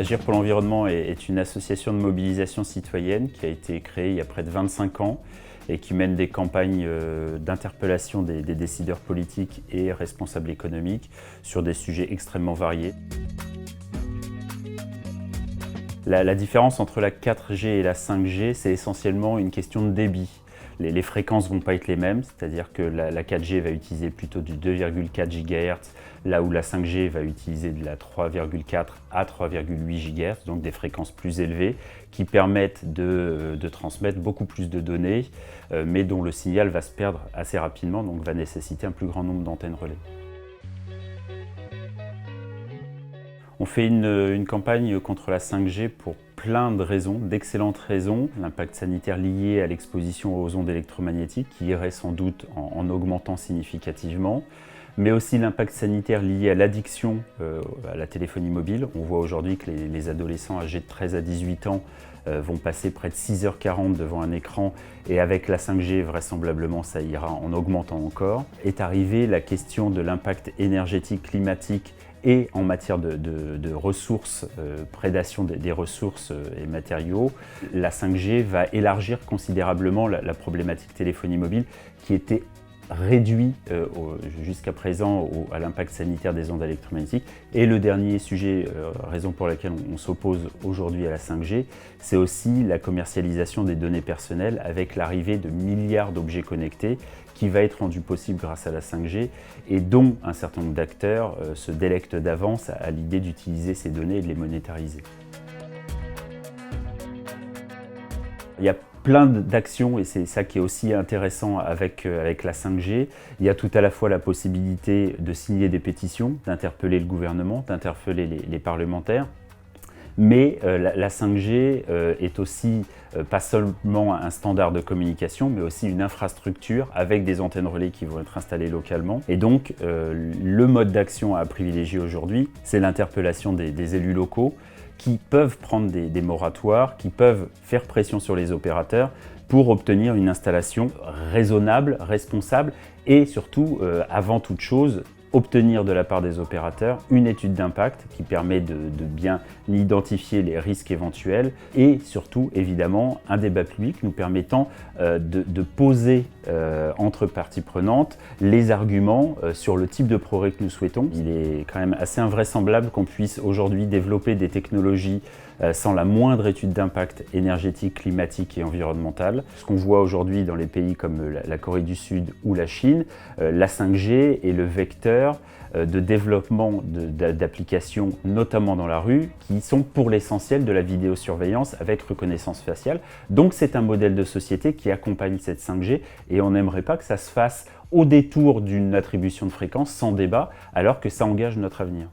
Agir pour l'environnement est une association de mobilisation citoyenne qui a été créée il y a près de 25 ans et qui mène des campagnes d'interpellation des décideurs politiques et responsables économiques sur des sujets extrêmement variés. La différence entre la 4G et la 5G, c'est essentiellement une question de débit. Les fréquences ne vont pas être les mêmes, c'est-à-dire que la 4G va utiliser plutôt du 2,4 GHz, là où la 5G va utiliser de la 3,4 à 3,8 GHz, donc des fréquences plus élevées, qui permettent de transmettre beaucoup plus de données, mais dont le signal va se perdre assez rapidement, donc va nécessiter un plus grand nombre d'antennes relais. On fait une campagne contre la 5G pour plein de raisons, d'excellentes raisons. L'impact sanitaire lié à l'exposition aux ondes électromagnétiques qui irait sans doute en augmentant significativement, mais aussi l'impact sanitaire lié à l'addiction à la téléphonie mobile. On voit aujourd'hui que les adolescents âgés de 13 à 18 ans vont passer près de 6h40 devant un écran et avec la 5G, vraisemblablement, ça ira en augmentant encore. Est arrivée la question de l'impact énergétique, climatique et en matière de ressources, prédation des ressources et matériaux. La 5G va élargir considérablement la problématique téléphonie mobile qui était réduit jusqu'à présent à l'impact sanitaire des ondes électromagnétiques. Et le dernier sujet, raison pour laquelle on s'oppose aujourd'hui à la 5G, c'est aussi la commercialisation des données personnelles avec l'arrivée de milliards d'objets connectés qui va être rendu possible grâce à la 5G et dont un certain nombre d'acteurs se délectent d'avance à l'idée d'utiliser ces données et de les monétariser. Il y a plein d'actions et c'est ça qui est aussi intéressant avec la 5G. Il y a tout à la fois la possibilité de signer des pétitions, d'interpeller le gouvernement, d'interpeller les parlementaires. Mais la 5G est aussi pas seulement un standard de communication, mais aussi une infrastructure avec des antennes relais qui vont être installées localement. Et donc, le mode d'action à privilégier aujourd'hui, c'est l'interpellation des élus locaux qui peuvent prendre des moratoires, qui peuvent faire pression sur les opérateurs pour obtenir une installation raisonnable, responsable et surtout, avant toute chose, obtenir de la part des opérateurs une étude d'impact qui permet de bien identifier les risques éventuels et surtout évidemment un débat public nous permettant de poser entre parties prenantes les arguments sur le type de progrès que nous souhaitons. Il est quand même assez invraisemblable qu'on puisse aujourd'hui développer des technologies sans la moindre étude d'impact énergétique, climatique et environnementale. Ce qu'on voit aujourd'hui dans les pays comme la Corée du Sud ou la Chine, la 5G est le vecteur de développement d'applications, notamment dans la rue, qui sont pour l'essentiel de la vidéosurveillance avec reconnaissance faciale. Donc c'est un modèle de société qui accompagne cette 5G et on n'aimerait pas que ça se fasse au détour d'une attribution de fréquence sans débat, alors que ça engage notre avenir.